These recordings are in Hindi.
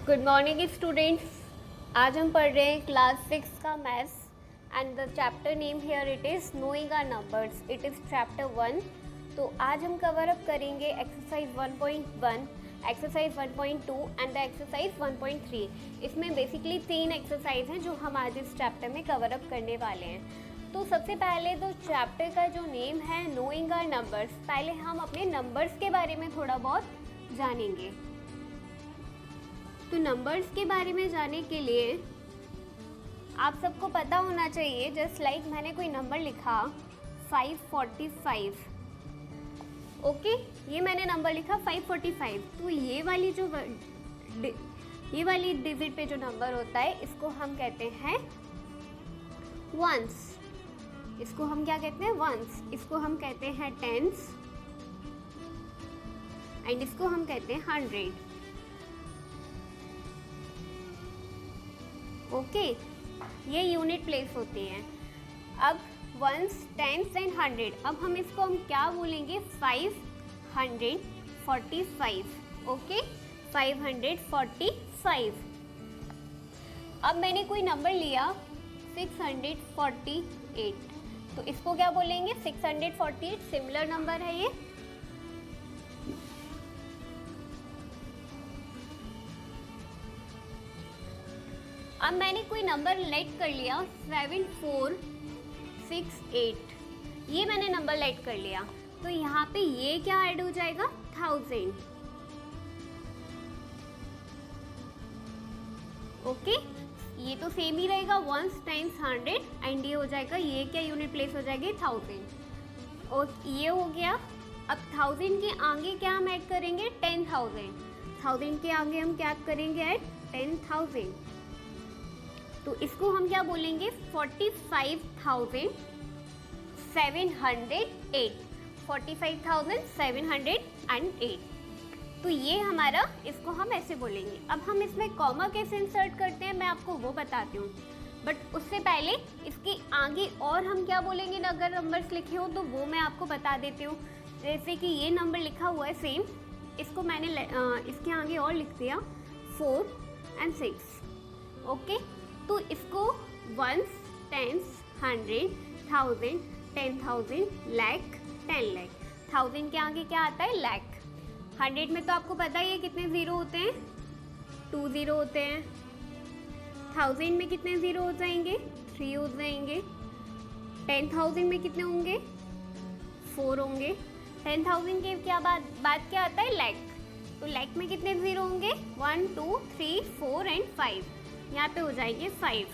Good morning students. आज हम पढ़ रहे हैं क्लास 6 का maths and the chapter name here it is knowing our numbers. It is chapter 1। तो आज हम कवर अप करेंगे exercise 1.1, exercise 1.2 and the exercise 1.3। इसमें बेसिकली 3 एक्सरसाइज हैं जो हम आज इस चैप्टर में कवर अप करने वाले हैं। तो सबसे पहले तो चैप्टर का जो नेम है नोइंग आवर नंबर्स, पहले हम अपने नंबर्स के बारे में थोड़ा बहुत जानेंगे। तो नंबर्स के बारे में जानने के लिए आप सबको पता होना चाहिए, जस्ट लाइक मैंने कोई नंबर लिखा 545, ओके, ये मैंने नंबर लिखा 545। तो ये वाली डिजिट पे जो नंबर होता है इसको हम कहते हैं वंस। इसको हम क्या कहते हैं? वंस। इसको हम कहते हैं टेंस एंड इसको हम कहते हैं 100। ओके, ये यूनिट प्लेस होती हैं। अब वंस, टेंस एंड 100, अब हम इसको क्या बोलेंगे? 545। ओके, 545। अब मैंने कोई नंबर लिया 648, तो इसको क्या बोलेंगे? 648। सिमिलर नंबर है ये। अब मैंने कोई नंबर लेट कर लिया 7468, ये मैंने नंबर लेट कर लिया, तो यहाँ पे ये क्या ऐड हो जाएगा? 1000। ओके, ये तो सेम ही रहेगा, वंस टाइम्स 100 एंड ये हो जाएगा, ये क्या यूनिट प्लेस हो जाएगी? 1000। और ये हो गया। अब 1000 के आगे क्या हम ऐड करेंगे? 10,000। 1000 के आगे हम क्या करेंगे? ऐड 10,000। तो इसको हम क्या बोलेंगे? 45,708। 45,708। तो ये हमारा, इसको हम ऐसे बोलेंगे। अब हम इसमें कॉमा कैसे इंसर्ट करते हैं मैं आपको वो बताती हूँ, बट उससे पहले इसके आगे और हम क्या बोलेंगे ना, अगर नंबर्स लिखे हो तो वो मैं आपको बता देती हूँ। जैसे कि ये नंबर लिखा हुआ है सेम, इसको मैंने इसके आगे और लिख दिया 4 और 6। ओके, तो इसको वंस, टेंस, 100, 1000, 10,000, लाख, 10 लाख। 1000 के आगे क्या आता है? लाख। 100 में तो आपको पता ही है कितने ज़ीरो होते हैं? 2 ज़ीरो होते हैं। 1000 में कितने ज़ीरो हो जाएंगे? 3 हो जाएंगे। 10,000 में कितने होंगे? 4 होंगे। 10,000 के क्या बाद क्या आता है? लाख। तो लाख में कितने ज़ीरो होंगे? 1 2 3 4 एंड 5। यहाँ पे हो जाएंगे 5।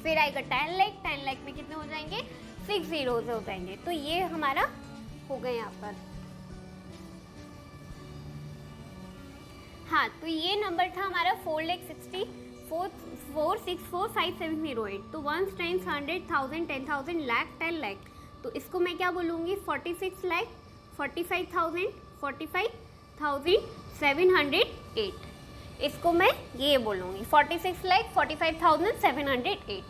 फिर आएगा 10 लाख। 10 लाख में कितने हो जाएंगे? 6 ज़ीरोज़ हो जाएंगे। तो ये हमारा हो गया यहाँ पर। हाँ, तो ये नंबर था हमारा 4,64,5,708। तो वंस टाइम्स 100, 1000, 10,000, लाख, 10 लाख। तो इसको मैं क्या बोलूँगी? 46 लाख 45,000, 45,708। इसको मैं ये बोलूँगी 46 लाख 45,708।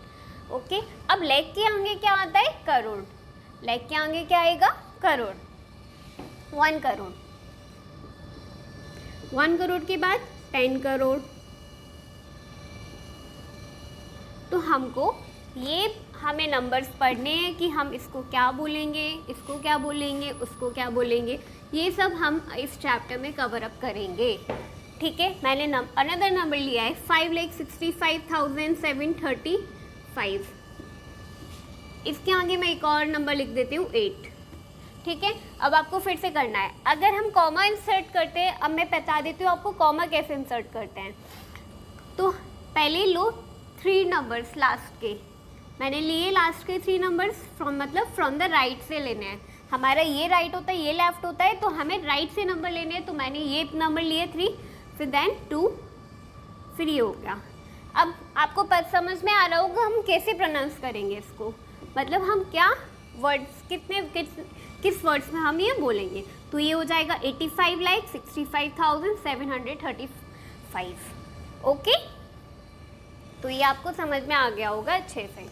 ओके, अब लाख के आगे क्या आता है? करोड़। लाख के आगे क्या आएगा? करोड़। 1 करोड़। 1 करोड़ के बाद 10 करोड़। तो हमको ये हमें नंबर्स पढ़ने हैं कि हम इसको क्या बोलेंगे, इसको क्या बोलेंगे, उसको क्या बोलेंगे, ये सब हम इस चैप्टर में कवर अप करेंगे। ठीक है, मैंने अनदर नंबर लिया है 5,65,735। इसके आगे मैं एक और नंबर लिख देती हूँ 8। ठीक है, अब आपको फिर से करना है। अगर हम कॉमा इंसर्ट करते हैं, अब मैं बता देती हूँ आपको कॉमा कैसे इंसर्ट करते हैं। तो पहले लो 3 नंबर्स लास्ट के, मैंने लिए लास्ट के 3 नंबर्स फ्रॉम द राइट से लेने हैं। हमारा ये राइट होता है, ये लेफ्ट होता है, तो हमें राइट से नंबर लेने हैं। तो मैंने ये नंबर लिए 3, फिर देन 2, फिर ये हो गया। अब आपको समझ में आ रहा होगा हम कैसे प्रोनाउंस करेंगे इसको, मतलब हम क्या वर्ड्स किस वर्ड्स में हम ये बोलेंगे। तो ये हो जाएगा 85,65,735। ओके, तो ये आपको समझ में आ गया होगा अच्छे से।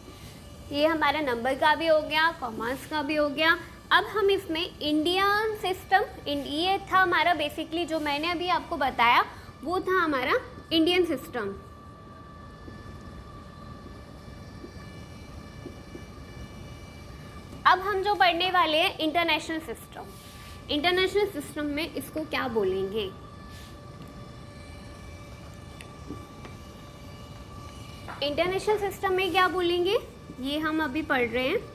ये हमारा नंबर का भी हो गया, कॉमर्स का भी हो गया। अब हम इसमें इंडियन सिस्टम, ये था हमारा बेसिकली जो मैंने अभी आपको बताया वो था हमारा इंडियन सिस्टम। अब हम जो पढ़ने वाले हैं इंटरनेशनल सिस्टम। इंटरनेशनल सिस्टम में इसको क्या बोलेंगे? इंटरनेशनल सिस्टम में क्या बोलेंगे ये हम अभी पढ़ रहे हैं।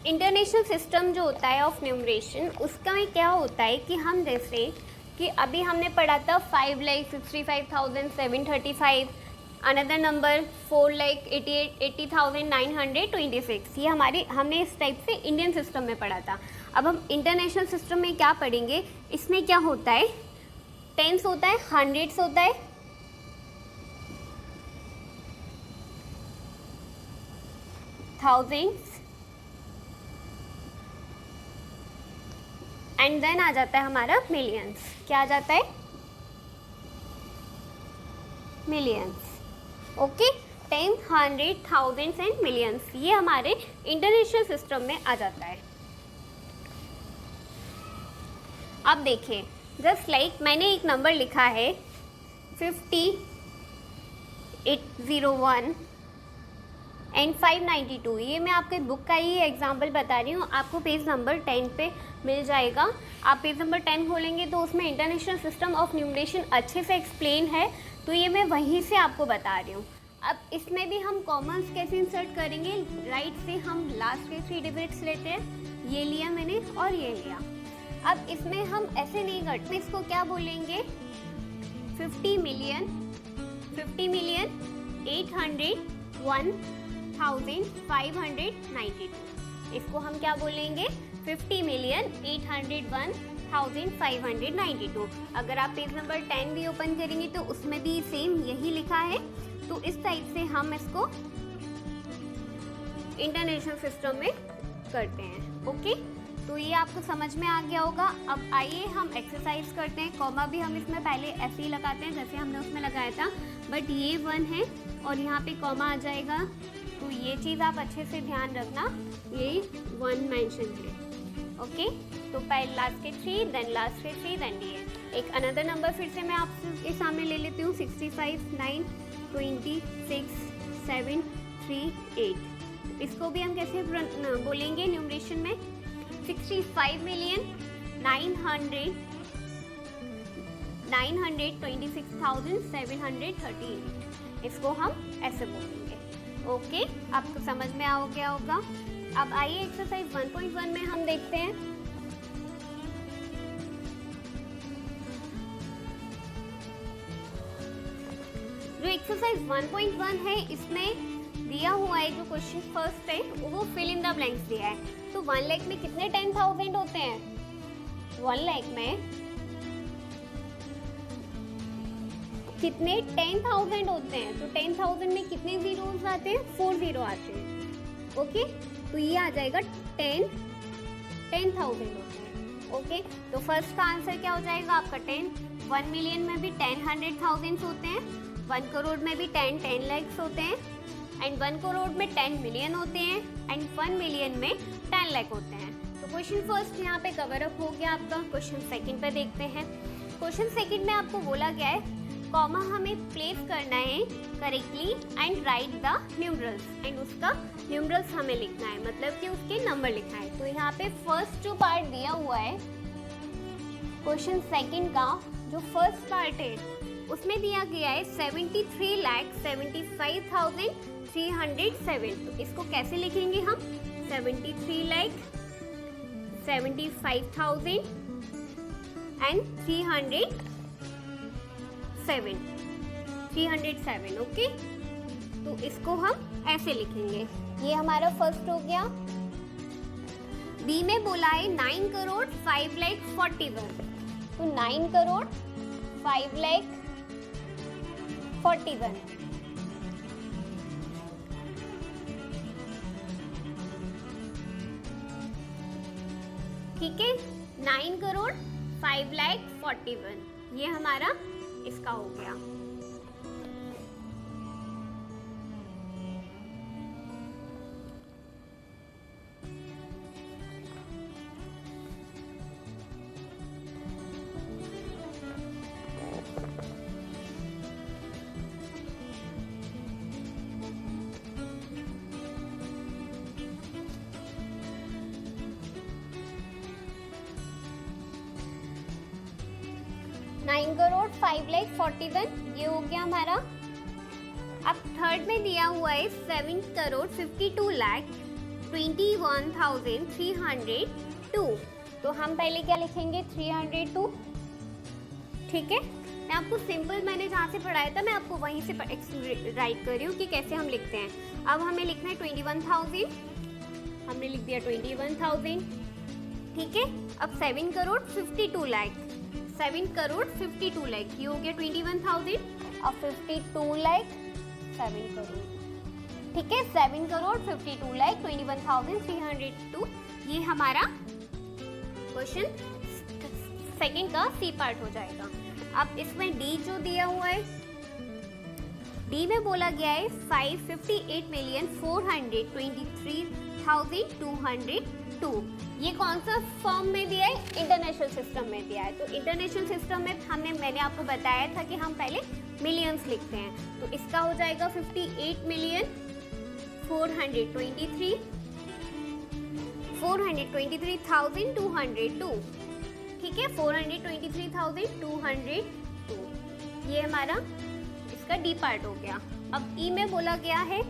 इंटरनेशनल सिस्टम जो होता है ऑफ न्यूमरेशन, उसका में क्या होता है कि हम जैसे कि अभी हमने पढ़ा था 5,65,735, अनदर नंबर 4,80,926। ये हमने इस टाइप से इंडियन सिस्टम में पढ़ा था। अब हम इंटरनेशनल सिस्टम में क्या पढ़ेंगे, इसमें क्या होता है, टेंस होता है, हंड्रेड्स होता है, थाउजेंड्स, एंड देन आ जाता है हमारा मिलियंस। क्या आ जाता है? Millions. Okay, 10, 100, thousands and millions, ये हमारे इंटरनेशनल सिस्टम में आ जाता है। अब देखें, जस्ट लाइक मैंने एक नंबर लिखा है 5801 एंड 592। ये मैं आपके बुक का ही एग्जाम्पल बता रही हूँ, आपको पेज नंबर 10 पे मिल जाएगा। आप पेज नंबर 10 खोलेंगे तो उसमें इंटरनेशनल सिस्टम ऑफ न्यूमरेशन अच्छे से एक्सप्लेन है, तो ये मैं वहीं से आपको बता रही हूँ। अब इसमें भी हम कॉमन्स कैसे इंसर्ट करेंगे, राइट से हम लास्ट के 3 डिजिट्स लेते हैं, ये लिया मैंने और ये लिया। अब इसमें हम ऐसे नहीं करते, इसको क्या बोलेंगे, 50 मिलियन 801,592। इसको हम क्या बोलेंगे, 50,801,592। अगर आप पेज नंबर 10 भी ओपन करेंगे तो उसमें भी सेम यही लिखा है। तो इस टाइप से हम इसको इंटरनेशनल सिस्टम में करते हैं। ओके, तो ये आपको समझ में आ गया होगा। अब आइए हम एक्सरसाइज करते हैं। कॉमा भी हम इसमें पहले ऐसे ही लगाते हैं जैसे हमने उसमें लगाया था, बट ये 1 है और यहाँ पे कॉमा आ जाएगा, तो ये चीज़ आप अच्छे से ध्यान रखना, ये 1 मेंशन है। ओके, तो पहले लास्ट के 3, देन लास्ट के 3, देन ये। एक अनदर नंबर फिर से मैं आपके सामने ले लेती हूँ, 65, 9, 20, 6, 7, 3, 8। इसको भी हम कैसे बोलेंगे न्यूमरेशन में, 65,926,738। इसको हम ऐसे बोलेंगे। ओके, आपको समझ में आ गया होगा। अब आइए एक्सरसाइज 1.1 में हम देखते हैं। जो एक्सरसाइज 1.1 है, इसमें दिया हुआ है जो क्वेश्चन फर्स्ट है वो फिल इन द ब्लैंक्स दिया है। तो 1 लाख में कितने 10,000 होते हैं, 1 लाख में कितने 10,000 होते हैं। तो 10,000 में कितने जीरोस आते हैं, 4 जीरो आते हैं। ओके, तो ये आ जाएगा 10,000 होते हैं। ओके, तो फर्स्ट का आंसर क्या हो जाएगा आपका 10। 1 मिलियन में भी 10 100,000 होते हैं, 1 करोड़ में भी 10 लाख होते हैं, एंड 1 करोड़ में 10 मिलियन होते हैं, एंड 1 मिलियन में 10 लाख होते हैं। तो क्वेश्चन फर्स्ट यहाँ पे कवर अप हो गया आपका। क्वेश्चन सेकंड पे देखते हैं। क्वेश्चन सेकंड में आपको बोला गया है कॉमा हमें प्लेस करना है correctly and right the numerals, and उसका न्यूमरल्स हमें लिखना है, मतलब कि उसके नंबर लिखना है। तो यहाँ पे फर्स्ट जो पार्ट दिया हुआ है क्वेश्चन सेकंड का, जो फर्स्ट पार्ट है उसमें दिया गया है 73,75,307। तो इसको कैसे लिखेंगे हम, 73,75,000 एंड 307। ओके, तो इसको हम ऐसे लिखेंगे। ये हमारा फर्स्ट हो गया। बी में बोला है 9 करोड़ 5 लाख 41। तो 9 करोड़ 5 लाख 41। ठीक है, 9 करोड़ 5 लाख 41, ये हमारा इसका हो गया। 9,05,41,000 ये हो गया हमारा। अब थर्ड में दिया हुआ है 7,52,21,302। तो हम पहले क्या लिखेंगे 302, ठीक है। मैं आपको सिंपल मैंने जहाँ से पढ़ाया था मैं आपको वहीं से राइट कर रही हूँ कि कैसे हम लिखते हैं। अब हमें लिखना है 21,000, हमने लिख दिया 21,000, ठीक है। अब 7,52,00,000, 7,52,00,000 ये हो गया 21,000। अब 52,00,000 7 करोड़, ठीक है। 7,52,00,000 21,302 ये हमारा क्वेश्चन सेकंड का सी पार्ट हो जाएगा। अब इसमें डी जो दिया हुआ है, डी में बोला गया है 558,423,202। ये कौन सा फॉर्म में दिया है, इंटरनेशनल सिस्टम में दिया है। तो इंटरनेशनल सिस्टम में मैंने आपको बताया था कि हम पहले मिलियंस लिखते हैं। तो इसका हो जाएगा 58,423,202, ठीक है। 423,202 ये हमारा इसका डी पार्ट हो गया। अब ई में बोला गया है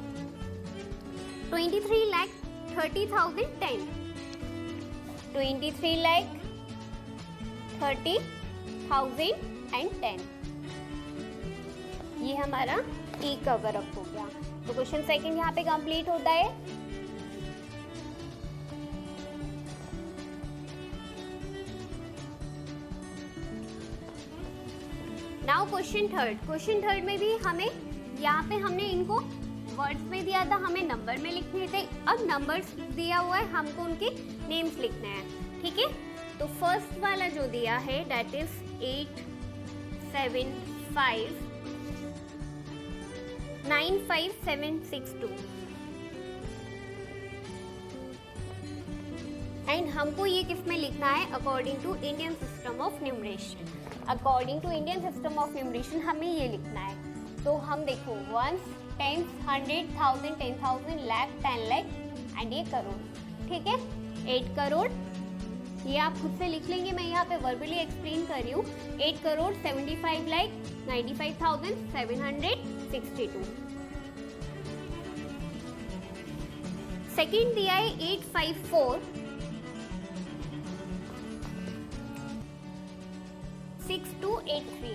23,30,010, 23,30,010 ये हमारा ई कवर अप हो गया। तो क्वेश्चन सेकंड यहाँ पे कंप्लीट होता है। नाउ क्वेश्चन थर्ड में भी हमें यहाँ पे हमने इनको वर्ड्स में दिया था, हमें नंबर में लिखने थे। अब नंबर्स दिया हुआ है, हमको उनके नेम्स लिखने हैं, ठीक है। तो फर्स्ट वाला जो दिया है दैट इज 875,95762 एंड हमको ये किस में लिखना है, according to Indian system of numeration. According to Indian system of numeration हमें ये लिखना है। तो हम देखो 1, 10, 100, 1000, 10,000, लाख, 10 लाख एंड ये करोड़, ठीक है। 8 करोड़ ये आप खुद से लिख लेंगे, मैं यहाँ पे वर्बली एक्सप्लेन कर रही हूँ। 8 करोड़ 75,95,762। सेकेंड दिया है 854,6283,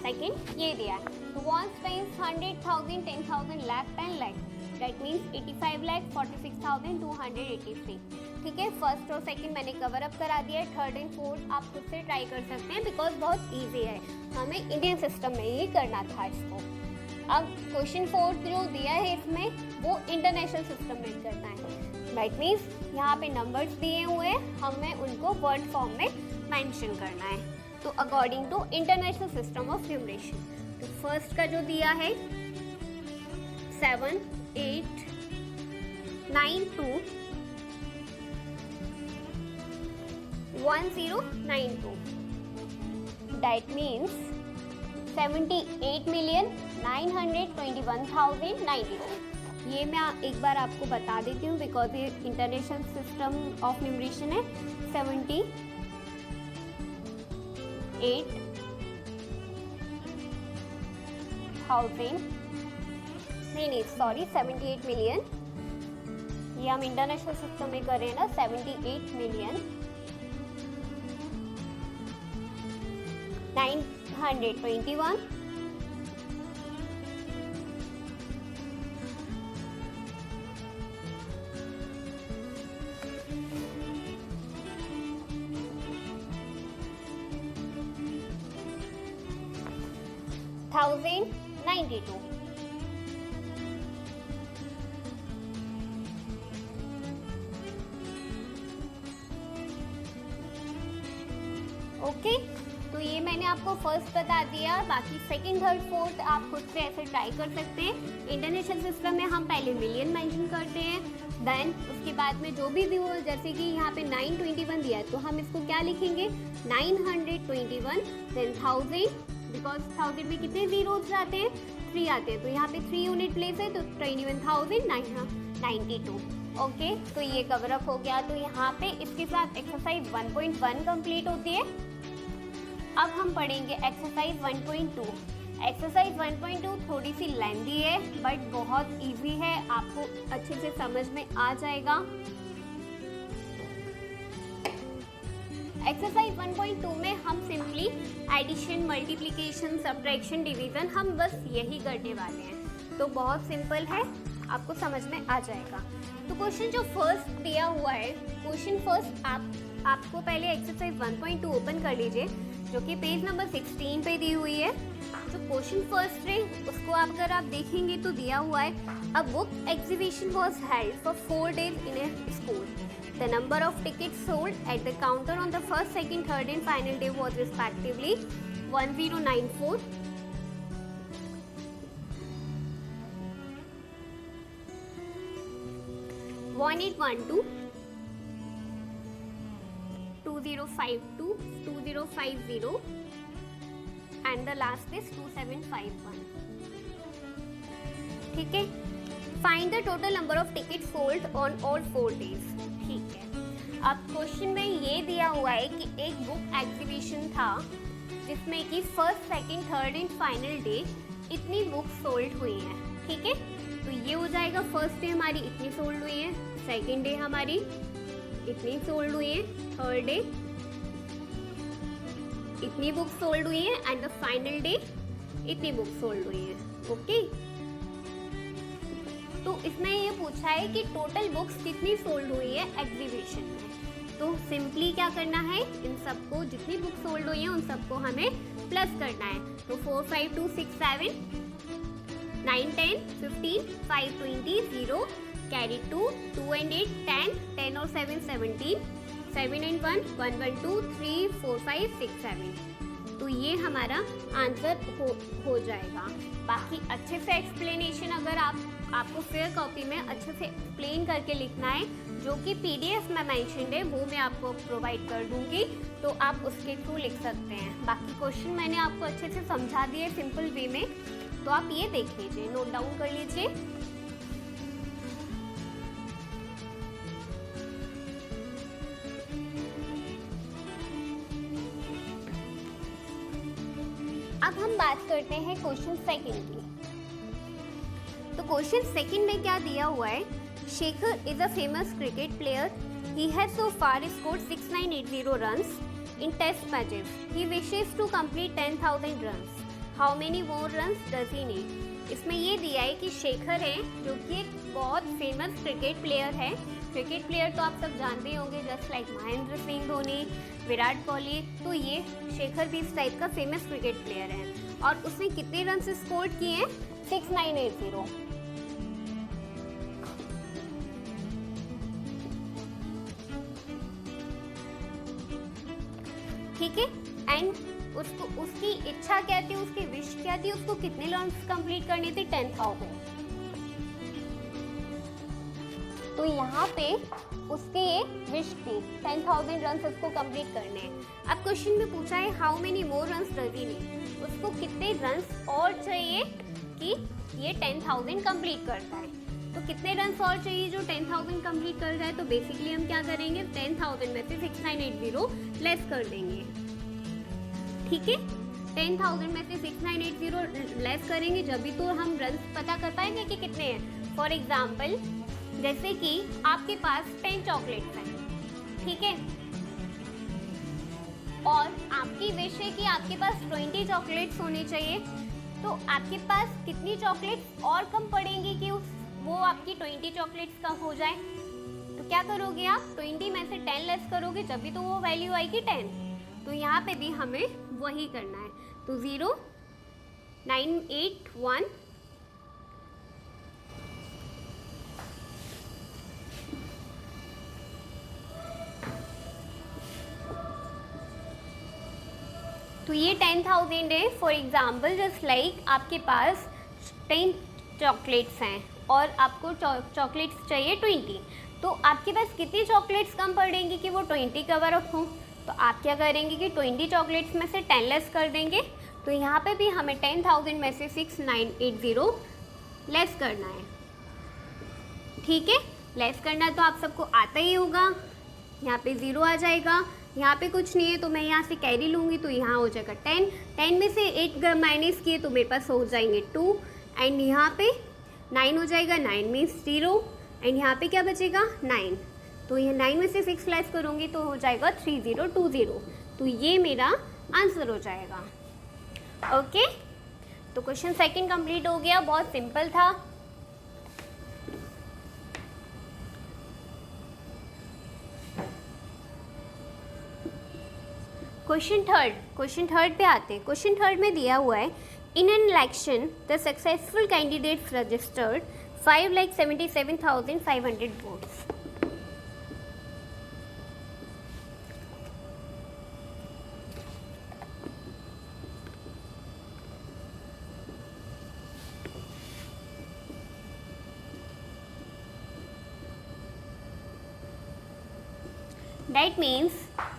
सेकेंड ये दिया है। तो 1 times 100,000, 10,000, lakh, 10 lakh that means 85,46,283, ठीक है। फर्स्ट और सेकंड मैंने कवर अप करा दिया है। थर्ड एंड फोर्थ आप खुद से ट्राई कर सकते हैं बिकॉज बहुत इजी है, हमें इंडियन सिस्टम में ही करना था इसको। अब क्वेश्चन फोर्थ जो दिया है इसमें वो इंटरनेशनल सिस्टम में करना है, दैट मीन्स यहाँ पे नंबर्स दिए हुए हैं, हमें उनको वर्ड फॉर्म में मेंशन करना है। तो according to international system of numeration, तो फर्स्ट का जो दिया है 7,8,9,2,1092 दैट मीन्स 78,921,092। ये मैं एक बार आपको बता देती हूँ बिकॉज ये इंटरनेशनल सिस्टम ऑफ न्यूमरेशन है। 78 मिलियन, ये हम इंटरनेशनल सिस्टम में कर रहे हैं ना। 78,921,000 1,092। ओके, तो ये मैंने आपको फर्स्ट बता दिया, बाकी सेकंड, थर्ड, फोर्थ आप खुद से ऐसे ट्राई कर सकते हैं। इंटरनेशनल सिस्टम में हम पहले मिलियन मेंशन करते हैं, देन उसके बाद में जो भी दिया, जैसे कि यहाँ पे 921 दिया है तो हम इसको क्या लिखेंगे 921, देन 1000, बिकॉज 1000 में कितने जीरोस आते हैं 3 आते हैं, तो यहाँ पे 3 यूनिट प्लेस है तो 21,992। ओके, तो ये कवर अप हो गया। तो यहाँ पे इसके साथ एक्सरसाइज 1.1 कंप्लीट होती है। अब हम पढ़ेंगे एक्सरसाइज 1.2। एक्सरसाइज 1.2 थोड़ी सी लेंथी है बट बहुत इजी है, आपको अच्छे से समझ में आ जाएगा। एक्सरसाइज 1.2 में हम simply addition, multiplication, subtraction, division हम बस यही करने वाले हैं। तो बहुत सिंपल है, आपको समझ में आ जाएगा। तो क्वेश्चन जो फर्स्ट दिया हुआ है, क्वेश्चन फर्स्ट आपको पहले एक्सरसाइज 1.2 ओपन कर लीजिए, जो कि पेज नंबर 16 पे दी हुई है। जो क्वेश्चन फर्स्ट है उसको अगर आप देखेंगे तो दिया हुआ है, a book exhibition was held for 4 days in a school. The number of tickets sold at the counter on the first, second, third and final day was respectively 1094, 1812, 2052, 2050 and the last is 2751. ठीक है, find the total number of ticket sold on all 4 days। ठीक है, अब क्वेश्चन में ये दिया हुआ है कि एक बुक एग्जीबिशन था जिसमें कि first, second, third and final day इतनी बुक्स सोल्ड हुई हैं। ठीक है, तो ये हो जाएगा फर्स्ट डे हमारी इतनी सोल्ड हुई है, सेकंड डे हमारी इतनी सोल्ड हुई है, थर्ड डे इतनी बुक्स सोल्ड हुई है एंड द फाइनल डे इतनी बुक्स सोल्ड हुई है। ओके, तो इसमें ये पूछा है कि टोटल बुक्स कितनी सोल्ड हुई है एग्जीबिशन में। तो सिंपली क्या करना है, इन सबको जितनी बुक सोल्ड हुई है उन सबको हमें प्लस करना है। तो 4, 5, 2, 6, 7, 9, 10, 15, 5, 20, 0, कैरी 2, 2 and 8, 10, 10 और 7, 17, 7 and 1, 1, 1, 2, 3, 4, 5, 6, 7। तो ये हमारा आंसर हो जाएगा। बाकी अच्छे से एक्सप्लेनेशन अगर आपको फेयर कॉपी में अच्छे से एक्सप्लेन करके लिखना है, जो कि PDF में मेंशन्ड है, वो मैं आपको प्रोवाइड कर दूंगी, तो आप उसके थ्रू लिख सकते हैं। बाकी क्वेश्चन मैंने आपको अच्छे से समझा दिए सिंपल वे में, तो आप ये देख लीजिए, नोट डाउन कर लीजिए। अब हम बात करते हैं क्वेश्चन सेकंड की। तो क्वेश्चन सेकंड में क्या दिया हुआ है, Shekhar is a famous cricket player, he has so far scored 6980 runs in test matches, he wishes to complete 10,000 runs, how many more runs does he need. इसमें ये दिया है कि शेखर है जो कि एक बहुत फेमस क्रिकेट प्लेयर है। क्रिकेट प्लेयर तो आप सब जानते होंगे, जस्ट लाइक महेंद्र सिंह धोनी, विराट कोहली। तो ये शेखर भी इस टाइप का फेमस क्रिकेट प्लेयर है और उसने कितने रन स्कोर किए हैं, 6980। ठीक है, एंड उसकी इच्छा क्या थी, उसकी विश क्या थी, उसको कितने रन कंप्लीट करने थे, 10,000। तो यहाँ पे उसकी ये विश थी, 10,000 रन उसको कंप्लीट करने हैं। अब क्वेश्चन में पूछा है how many more run does he need, उसको कितने रन और चाहिए कि ये 10,000 कंप्लीट करता है। तो कितने रन और चाहिए जो 10,000 कंप्लीट कर जाए। तो बेसिकली हम क्या करेंगे, 10,000 में से 6980 लेस कर देंगे। ठीक है, 10,000 में से 6980 लेस करेंगे, जब भी तो हम रन पता कर पाएंगे कि कितने हैं। फॉर एग्जाम्पल, जैसे कि आपके पास 10 चॉकलेट्स हैं, ठीक है, और आपकी विश है कि आपके पास 20 चॉकलेट्स होने चाहिए। तो आपके पास कितनी चॉकलेट्स और कम पड़ेंगी कि वो आपकी 20 चॉकलेट्स का हो जाए। तो क्या करोगे आप, 20 में से 10 लेस करोगे, जब भी तो वो वैल्यू आएगी 10। तो यहाँ पे भी हमें वही करना है। तो 0, 9, 8, 1, तो ये 10,000 है। फॉर एग्जाम्पल, जस्ट लाइक आपके पास 10 चॉकलेट्स हैं और आपको चॉकलेट्स चाहिए 20। तो आपके पास कितनी चॉकलेट्स कम पड़ेंगी कि वो 20 कवर अप हों। तो आप क्या करेंगे कि 20 चॉकलेट्स में से 10 लेस कर देंगे। तो यहाँ पे भी हमें 10,000 में से 6980 लेस करना है। ठीक है, लेस करना तो आप सबको आता ही होगा। यहाँ पे 0 आ जाएगा, यहाँ पे कुछ नहीं है तो मैं यहाँ से कैरी लूँगी तो यहाँ हो जाएगा 10। 10 में से 8 माइनस किए तो मेरे पास हो जाएंगे 2 एंड यहाँ पे 9 हो जाएगा, 9 मीन्स 0 एंड यहाँ पे क्या बचेगा 9। तो ये 9 में से 6 लेस करूँगी तो हो जाएगा 3020। तो ये मेरा आंसर हो जाएगा। ओके, तो क्वेश्चन सेकंड कंप्लीट हो गया, बहुत सिंपल था। क्वेश्चन थर्ड पे आते हैं। क्वेश्चन थर्ड में दिया हुआ है, in an election the successful candidates registered 5,77,500 votes. That means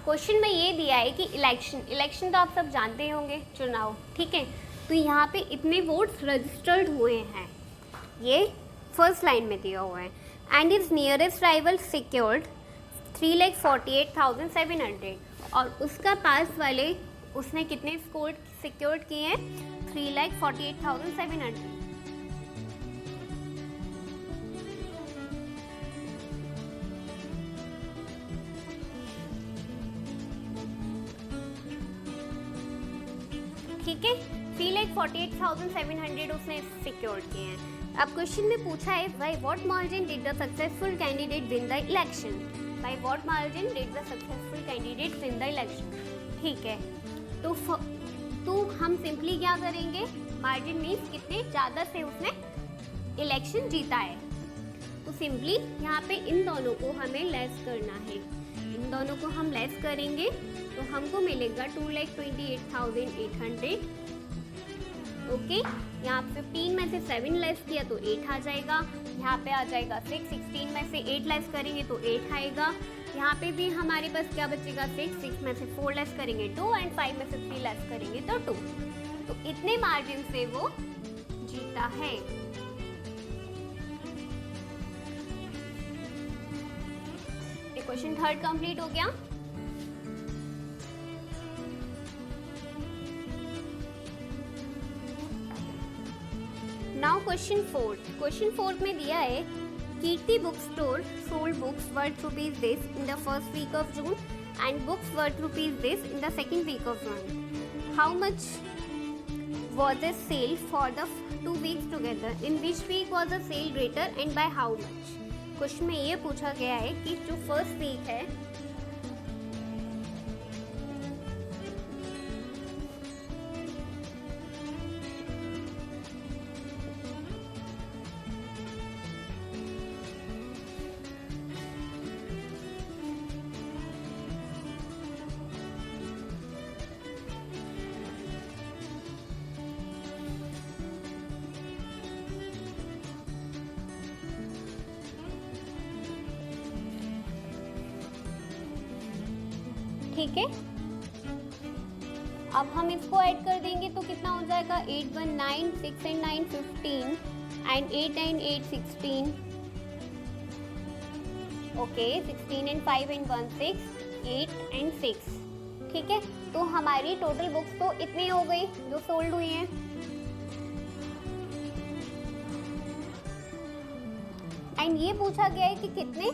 question में ये दिया है कि इलेक्शन तो आप सब जानते होंगे, चुनाव, ठीक है। तो यहाँ पे इतने वोट्स रजिस्टर्ड हुए हैं, ये फर्स्ट लाइन में दिया हुआ है। And is nearest rival secured 3,48,700 और उसका पास वाले उसने कितने स्कोर सिक्योर्ड किए हैं 3,48,700। ठीक है, 3,48,700 उसने सिक्योर किए हैं। अब क्वेश्चन में पूछा है by what margin did the successful candidate win the election. By what margin did the successful candidate win the election. ठीक है, तो हम सिंपली क्या करेंगे, मार्जिन मीन्स कितने ज़्यादा से उसने इलेक्शन जीता है। तो सिंपली यहाँ पे इन दोनों को हमें लेस करना है। इन दोनों को हम लेस करेंगे तो हमको मिलेगा 2,28,800। ओके, यहाँ 15 में से 7 लेस किया तो 8 आ जाएगा। यहाँ पे आ जाएगा 6, 16 में से 8 लेस करेंगे तो 8 आएगा। यहाँ पे भी हमारे पास क्या बचेगा 6 में से 4 लेस करेंगे 2 एंड 5 में से 3 लेस करेंगे तो 2। तो इतने मार्जिन से वो जीता है। क्वेश्चन थर्ड कंप्लीट हो गया। नाउ क्वेश्चन फोर्थ में दिया है, Kirti book store sold books worth rupees this in the first week of June and books worth rupees this in the second week of June. How much was the sale for the 2 weeks together? In which week was the sale greater and by how much? Question में ये पूछा गया है कि जो फर्स्ट वीक है ठीक है, अब हम इसको ऐड कर देंगे तो कितना हो जाएगा 8 1 9 6 and 9 15 and 8 and 8 16। Okay, 16 and 5 and 1 6 8 and 6। ठीक है, तो हमारी टोटल बुक्स तो इतनी हो गई जो सोल्ड हुई हैं। एंड ये पूछा गया है कि कितने,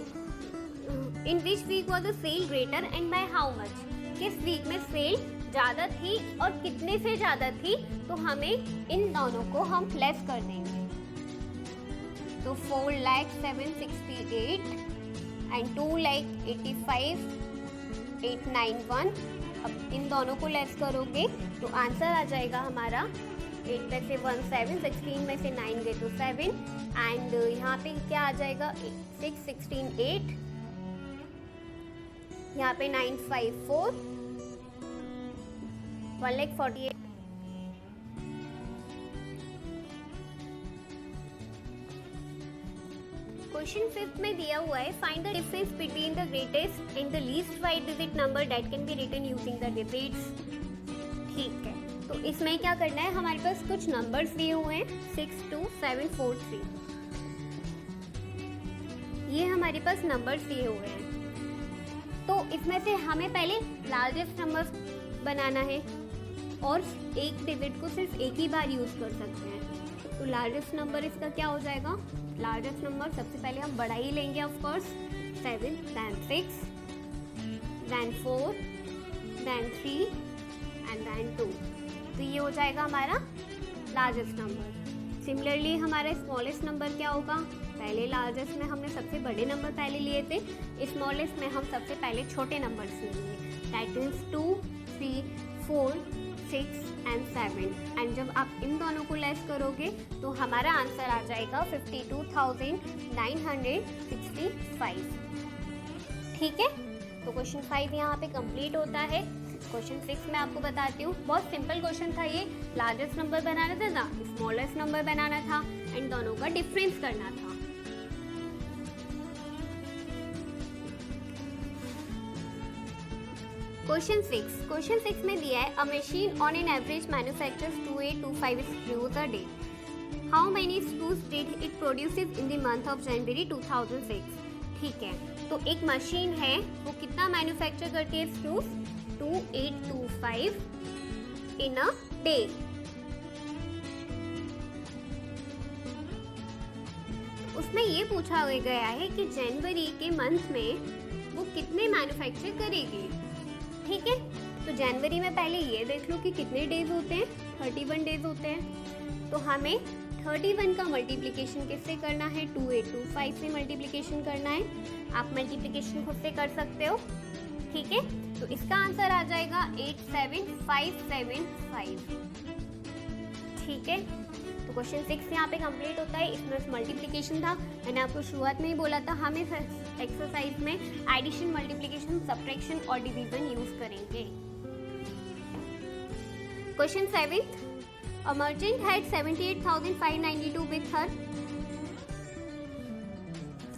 in which week was the sale greater and by how much, किस वीक में सेल ज़्यादा थी और कितने से ज़्यादा थी। तो हमें इन दोनों को हम लेस कर देंगे। तो 4,768 एंड 2,85,891। अब इन दोनों को लेस करोगे तो आंसर आ जाएगा हमारा 8 में से 1 7, 16 में से 9 गए तो 7 एंड यहाँ पे क्या आ जाएगा 6 16 8, यहाँ पे 954 1,48,000। क्वेश्चन फिफ्थ में दिया हुआ है, find the difference between the greatest and the least 5 digit number that can be written using the digits. ठीक है, तो इसमें क्या करना है, हमारे पास कुछ नंबर्स दिए हुए हैं 6 2 7 4 3। ये हमारे पास नंबर दिए हुए हैं, तो इसमें से हमें पहले लार्जेस्ट नंबर बनाना है और एक डिजिट को सिर्फ एक ही बार यूज़ कर सकते हैं। तो लार्जेस्ट नंबर इसका क्या हो जाएगा? लार्जेस्ट नंबर सबसे पहले हम बड़ा ही लेंगे of course, 7, then 6, then 4, then 3 and then 2। तो ये हो जाएगा हमारा लार्जेस्ट नंबर। सिमिलरली हमारा स्मॉलेस्ट नंबर क्या होगा? पहले लार्जेस्ट में हमने सबसे बड़े नंबर पहले लिए थे, स्मॉलेस्ट में हम सबसे पहले छोटे नंबर्स लेंगे, दैट इज 2, 3, 4, 6 and 7। एंड जब आप इन दोनों को लेस करोगे तो हमारा आंसर आ जाएगा 52,965। ठीक है, तो क्वेश्चन 5 यहाँ पे कंप्लीट होता है। क्वेश्चन 6 मैं आपको बताती हूँ, बहुत सिंपल क्वेश्चन था ये। लार्जेस्ट नंबर बनाना था ना, स्मॉलेस्ट नंबर बनाना था एंड दोनों का डिफरेंस करना था। क्वेश्चन 6 में दिया है a machine on an average manufactures 2825 screws a day. How many screws did it produces in the month of January 2006। ठीक है, तो एक मशीन है, वो कितना मैन्युफैक्चर करती है स्क्रूज? 2825 in a day. उसमें ये पूछा गया है कि जनवरी के मंथ में वो कितने मैन्युफैक्चर करेगी। ठीक है, तो जनवरी में पहले ये देख लो कि कितने डेज होते हैं, 31 डेज होते हैं। तो हमें 31 का मल्टीप्लिकेशन किससे करना है? 2825 से मल्टीप्लिकेशन करना है। आप मल्टीप्लिकेशन खुद से कर सकते हो। ठीक है, तो इसका आंसर आ जाएगा 87575। ठीक है, तो क्वेश्चन 6 यहाँ पे कंप्लीट होता है। इसमें मल्टीप्लिकेशन था, मैंने आपको शुरुआत में ही बोला था हम इस एक्सरसाइज में एडिशन, मल्टीप्लिकेशन, सब्ट्रैक्शन और डिवीजन यूज करेंगे। Question 7, a merchant had 78,592 with her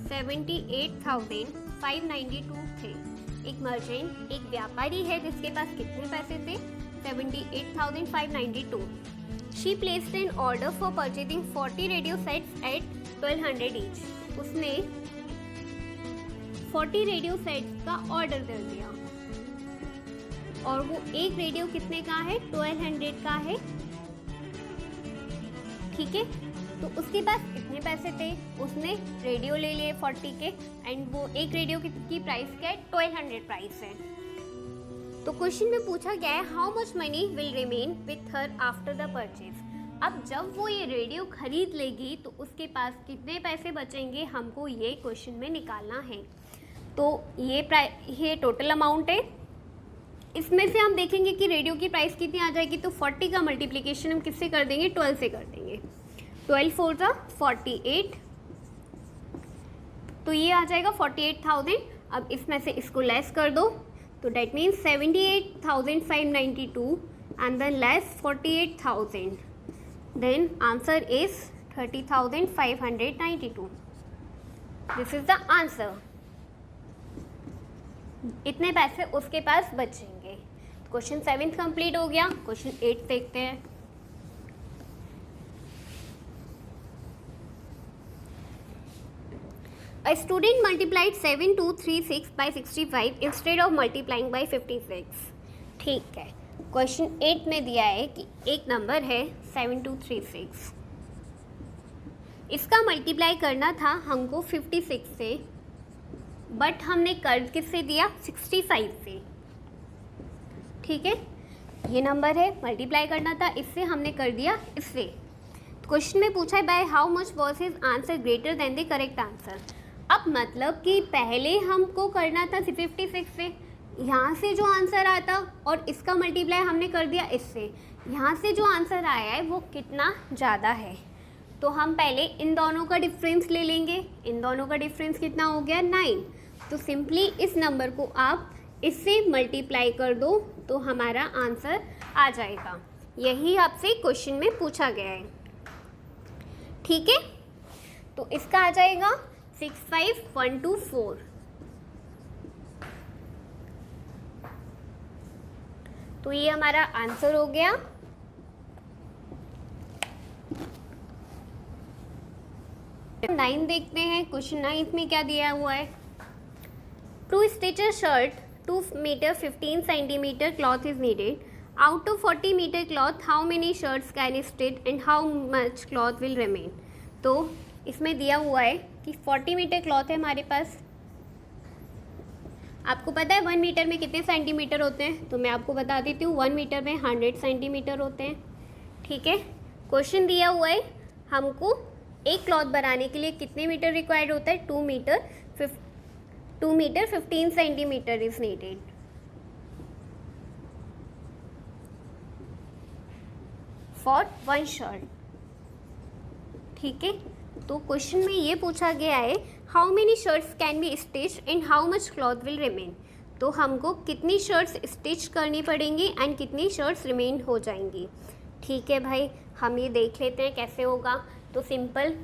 78,592 थे। एक मर्चेंट, एक व्यापारी है जिसके पास कितने पैसे थे? 78,592। She placed an order for purchasing 40 radio sets at 1200 each। उसने 40 रेडियो सेट्स का ऑर्डर दे दिया और वो एक रेडियो कितने का है? 1200 का है। ठीक है, तो उसके पास कितने पैसे थे? उसने रेडियो ले लिए 40 के एंड वो एक रेडियो की प्राइस क्या है? 1200 प्राइस है। तो क्वेश्चन में पूछा गया है how much money will remain with her after the purchase. अब जब वो ये रेडियो खरीद लेगी तो उसके पास कितने पैसे बचेंगे, हमको ये क्वेश्चन में निकालना है। तो ये टोटल अमाउंट है। इसमें से हम देखेंगे कि रेडियो की प्राइस कितनी आ जाएगी। तो 40 का मल्टीप्लिकेशन हम किससे कर देंगे? 12 से कर देंगे। 12 4 ज़ा 48, तो ये आ जाएगा 48,000। अब इसमें से इसको लेस कर दो, तो that means 78,592 and then less 48,000, then answer is 30,592। This is the answer. इतने पैसे उसके पास बचेंगे। क्वेश्चन 7 कंप्लीट हो गया। क्वेश्चन 8 देखते हैं। A student multiplied 7236 by 65 instead of multiplying by 56। ठीक है, क्वेश्चन 8 में दिया है कि एक नंबर है 7236, इसका मल्टीप्लाई करना था हमको 56 से, बट हमने कर किससे दिया? 65 से। ठीक है, ये नंबर है, मल्टीप्लाई करना था इससे, हमने कर दिया इससे। क्वेश्चन में पूछा है bye how much was his answer greater than the correct answer. अब मतलब कि पहले हमको करना था 56 से, यहाँ से जो आंसर आता और इसका मल्टीप्लाई हमने कर दिया इससे, यहाँ से जो आंसर आया है वो कितना ज़्यादा है। तो हम पहले इन दोनों का डिफरेंस ले लेंगे। इन दोनों का डिफरेंस कितना हो गया? 9। तो सिंपली इस नंबर को आप इससे मल्टीप्लाई कर दो तो हमारा आंसर आ जाएगा। यही आपसे क्वेश्चन में पूछा गया है। ठीक है, तो इसका आ जाएगा 65124। तो ये हमारा आंसर हो गया। 9 देखते हैं। क्वेश्चन 9 में क्या दिया हुआ है? To stitch a shirt 2 metre 15 centimetre cloth is needed. Out of 40 metre cloth how many shirts can stitch and how much cloth will remain. तो इसमें दिया हुआ है कि 40 मीटर क्लॉथ है हमारे पास। आपको पता है 1 मीटर में कितने सेंटीमीटर होते हैं? तो मैं आपको बता देती हूँ, 1 मीटर में 100 सेंटीमीटर होते हैं। ठीक है, क्वेश्चन दिया हुआ है हमको एक क्लॉथ बनाने के लिए कितने मीटर रिक्वायर्ड होता है? 2 metre 15 centimetre is needed. For 1 shirt. ठीक है, तो क्वेश्चन में ये पूछा गया है how many shirts can be stitch and how much cloth will remain. तो हमको कितनी शर्ट्स स्टिच करनी पड़ेंगी एंड कितनी शर्ट्स रिमेन हो जाएंगी। ठीक है भाई, हम ये देख लेते हैं कैसे होगा। तो सिंपल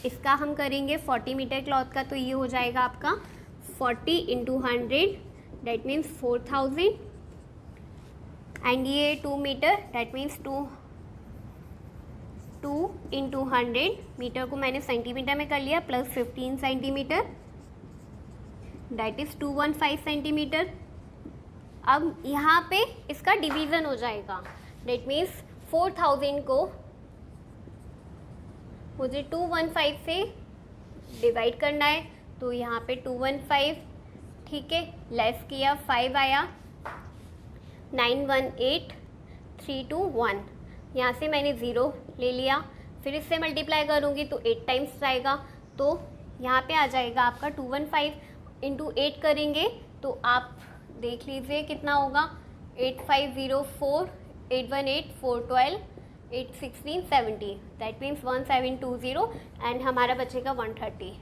इसका हम करेंगे 40 मीटर क्लॉथ का, तो ये हो जाएगा आपका 40 × 100 डेट मीन्स 4000 एंड ये 2 मीटर डेट मीन्स 2 × 100 मीटर को मैंने सेंटीमीटर में कर लिया plus 15 centimetre that is 215 centimetre. अब यहाँ पे इसका डिवीज़न हो जाएगा, डेट मीन्स 4000 को मुझे 215 से डिवाइड करना है, तो यहाँ पे 215, ठीक है, लेस किया 5 आया, 918 321, यहाँ से मैंने 0 ले लिया, फिर इससे मल्टीप्लाई करूँगी तो 8 टाइम्स आएगा, तो यहाँ पे आ जाएगा आपका 215 × 8 करेंगे तो आप देख लीजिए कितना होगा, 8504 818 412 816 70 दैट मीन्स 1720 एंड हमारा बचेगा 130।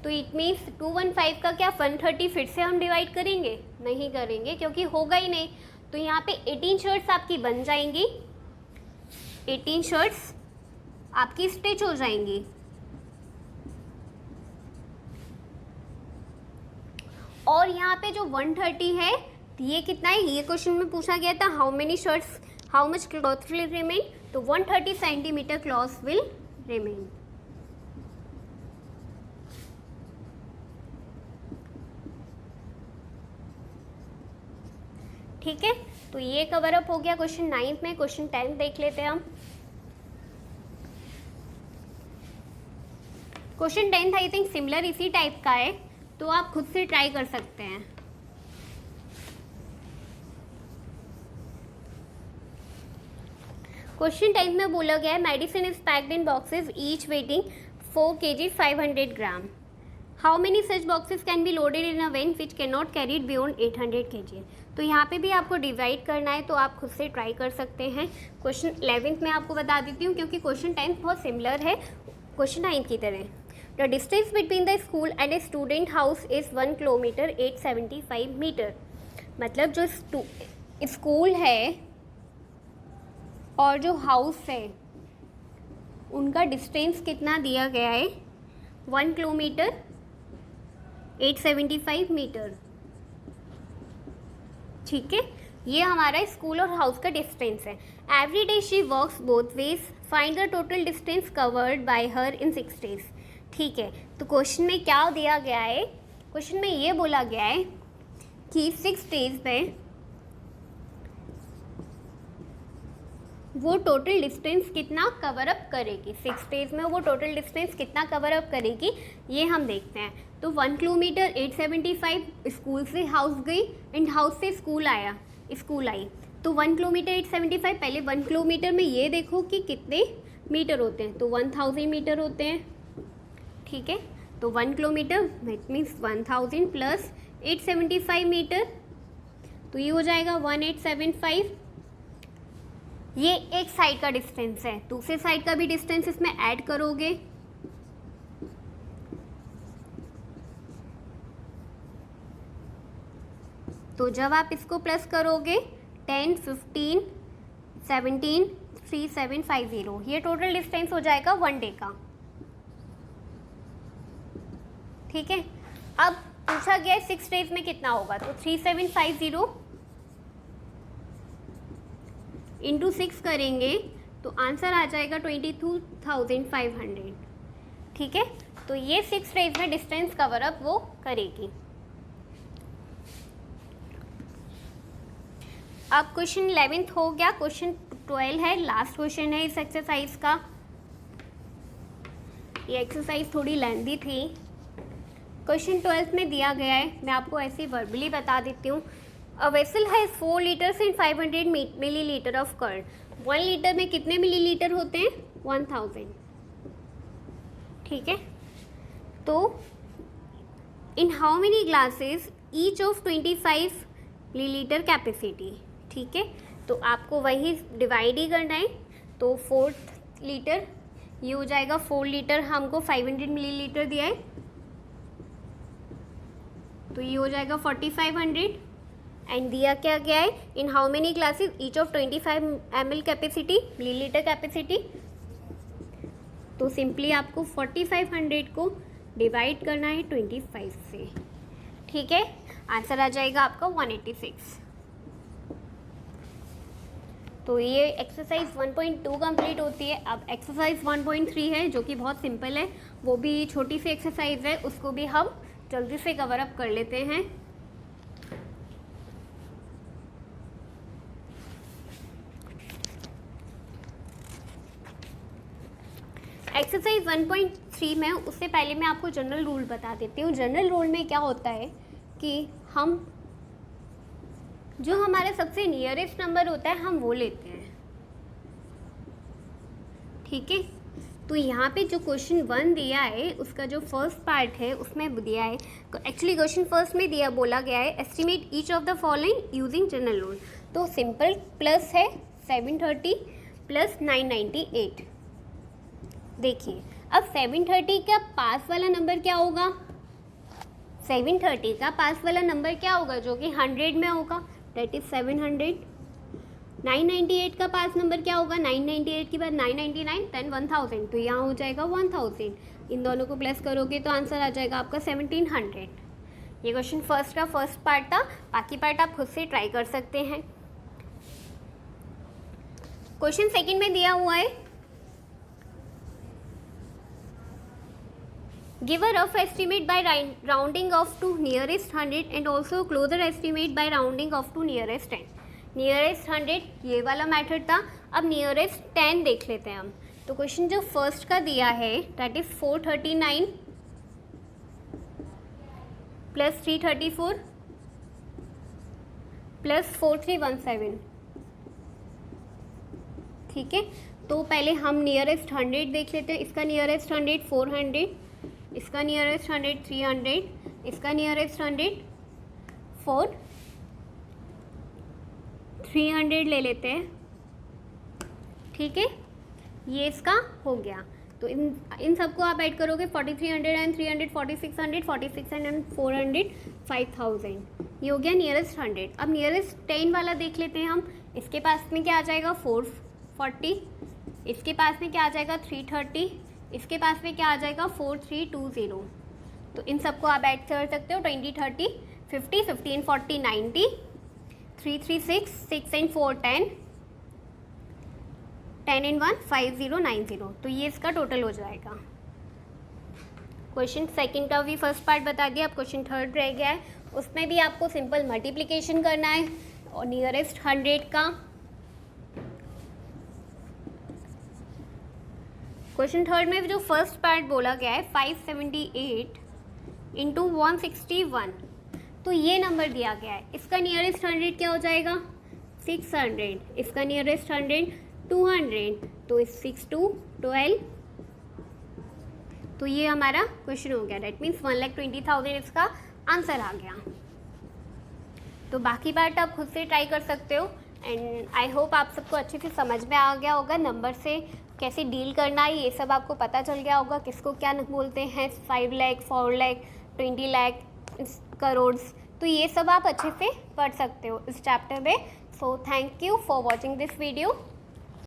तो इट मीन्स 215 का क्या 130 फिर से हम डिवाइड करेंगे? नहीं करेंगे, क्योंकि होगा ही नहीं। तो यहाँ पे 18 शर्ट्स आपकी बन जाएंगी, 18 शर्ट्स आपकी स्टिच हो जाएंगी। और यहाँ पे जो 130 है ये कितना है? ये क्वेश्चन में पूछा गया था how many shirts how much cloth will remain, तो 130 सेंटीमीटर क्लॉथ विल रिमेन। ठीक है, तो ये कवर अप हो गया क्वेश्चन 9 में। क्वेश्चन 10 देख लेते हैं हम। क्वेश्चन 10 आई थिंक सिमिलर इसी टाइप का है, तो आप खुद से ट्राई कर सकते हैं। क्वेश्चन 10 में बोला गया है medicine is packed in boxes each weighing 4 kg 500 gram. How many such boxes can be loaded in a van which can not carry it beyond 800 kg। तो यहाँ पे भी आपको डिवाइड करना है, तो आप खुद से ट्राई कर सकते हैं। क्वेश्चन 11 में आपको बता देती हूँ, क्योंकि क्वेश्चन 10 बहुत सिमिलर है क्वेश्चन 9 की तरह। The distance between the school and a student house is 1 kilometre 875 metre. मतलब जो स्कूल है और जो हाउस है उनका डिस्टेंस कितना दिया गया है? 1 किलोमीटर 875 मीटर। ठीक है, ये हमारा स्कूल और हाउस का डिस्टेंस है। Every day she works both ways, find the total distance covered by her in 6 days। ठीक है, तो क्वेश्चन में क्या दिया गया है? क्वेश्चन में ये बोला गया है कि 6 days में वो टोटल डिस्टेंस कितना कवर अप करेगी। 6 days में वो टोटल डिस्टेंस कितना कवर अप करेगी, ये हम देखते हैं। तो 1 किलोमीटर 875 स्कूल से हाउस गई एंड हाउस से स्कूल आई, तो 1 किलोमीटर 875। पहले 1 किलोमीटर में ये देखो कि कितने मीटर होते हैं, तो 1000 मीटर होते हैं। ठीक है, तो 1 kilometre that means 1000 plus 875 metre, तो ये हो जाएगा 1875। ये एक साइड का डिस्टेंस है, दूसरे साइड का भी डिस्टेंस इसमें ऐड करोगे तो जब आप इसको प्लस करोगे 10 15 17 3750, ये टोटल डिस्टेंस हो जाएगा 1 डे का। ठीक है, अब पूछा गया 6 days में कितना होगा, तो 3750 इंटू 6 करेंगे तो आंसर आ जाएगा 22,500। ठीक है, तो ये 6 डेज में डिस्टेंस कवर अप वो करेगी। अब क्वेश्चन 11 हो गया, क्वेश्चन 12 है, लास्ट क्वेश्चन है इस एक्सरसाइज का। ये एक्सरसाइज थोड़ी लेंथी थी। क्वेश्चन 12 में दिया गया है, मैं आपको ऐसे वर्बली बता देती हूँ। A vessel has 4 litres and 500 millilitre of curd. 1 litre में कितने मिलीलीटर होते हैं? 1000। ठीक है, तो in how many glasses each of 25 millilitre capacity. ठीक है, तो आपको वही डिवाइड ही करना है। तो 4 लीटर ये हो जाएगा, 4 लीटर हमको 500 मिलीलीटर दिया है, तो ये हो जाएगा 4500। एंड दिया क्या गया है? इन how many glasses each of 25 ml capacity, millilitre capacity. तो सिंपली आपको 4500 को डिवाइड करना है 25 से। ठीक है, आंसर आ जाएगा आपका 186। तो ये एक्सरसाइज 1.2 कंप्लीट होती है। अब एक्सरसाइज 1.3 है जो कि बहुत सिंपल है, वो भी छोटी सी एक्सरसाइज है, उसको भी हम जल्दी से कवर अप कर लेते हैं। एक्सरसाइज 1.3 में उससे पहले मैं आपको जनरल रूल बता देती हूँ। जनरल रूल में क्या होता है कि हम जो हमारा सबसे नियरेस्ट नंबर होता है हम वो लेते हैं। ठीक है, तो यहाँ पे जो क्वेश्चन 1 दिया है उसका जो फर्स्ट पार्ट है उसमें दिया है, एक्चुअली क्वेश्चन फर्स्ट में दिया बोला गया है estimate each of the following using general rule. तो सिंपल प्लस है 730 प्लस 998। देखिए अब 730 का पास वाला नंबर क्या होगा? 730 का पास वाला नंबर क्या होगा जो कि 100 में होगा, दैट इज 700। 998 का पास नंबर क्या होगा? 998 के बाद 999 देन 1000, तो यहाँ हो जाएगा 1000। इन दोनों को प्लस करोगे तो आंसर आ जाएगा आपका 1700। ये क्वेश्चन फर्स्ट का फर्स्ट पार्ट था, बाकी पार्ट आप खुद से ट्राई कर सकते हैं। क्वेश्चन सेकंड में दिया हुआ है give a rough estimate by rounding off to nearest 100 and also closer estimate by rounding off to nearest 10। Nearest 100 ये वाला मेथड था, अब नियरेस्ट 10 देख लेते हैं हम। तो क्वेश्चन जो फर्स्ट का दिया है दैट इज 439 प्लस 334 प्लस 4317। ठीक है, तो पहले हम नियरेस्ट 100 देख लेते हैं। इसका नियरेस्ट 100 400, इसका नियरेस्ट 100 300, इसका नियरेस्ट 100 300 ले लेते हैं। ठीक है, ये इसका हो गया। तो इन सबको आप ऐड करोगे 4300 एंड 300 4600 4600 एंड 400 5000। ये हो गया नियरेस्ट 100। अब नियरेस्ट 10 वाला देख लेते हैं हम। इसके पास में क्या आ जाएगा 440, इसके पास में क्या आ जाएगा 330, इसके पास में क्या आ जाएगा 4320। तो इन सबको आप ऐड कर सकते हो 20 30 50 15 40 90 3 3 6 6 एंड 4 10 10 एंड 1 5090। तो ये इसका टोटल हो जाएगा। क्वेश्चन सेकंड का भी फर्स्ट पार्ट बता दिया, अब क्वेश्चन थर्ड रह गया है, उसमें भी आपको सिंपल मल्टीप्लिकेशन करना है और नियरेस्ट 100 का। क्वेश्चन थर्ड में जो फर्स्ट पार्ट बोला गया है 578 इंटू 161, तो ये नंबर दिया गया है। इसका नियरेस्ट 100 क्या हो जाएगा 600, इसका नियरेस्ट 100 200, तो 6 2 12। तो ये हमारा क्वेश्चन हो गया, दैट मीन्स 1,20,000 इसका आंसर आ गया। तो बाकी पार्ट आप खुद से ट्राई कर सकते हो एंड आई होप आप सबको अच्छे से समझ में आ गया होगा। नंबर से कैसे डील करना है ये सब आपको पता चल गया होगा, किसको क्या बोलते हैं, 5 लाख 4 लाख 20 लाख करोड़, तो ये सब आप अच्छे से पढ़ सकते हो इस चैप्टर में। So thank you for watching this video.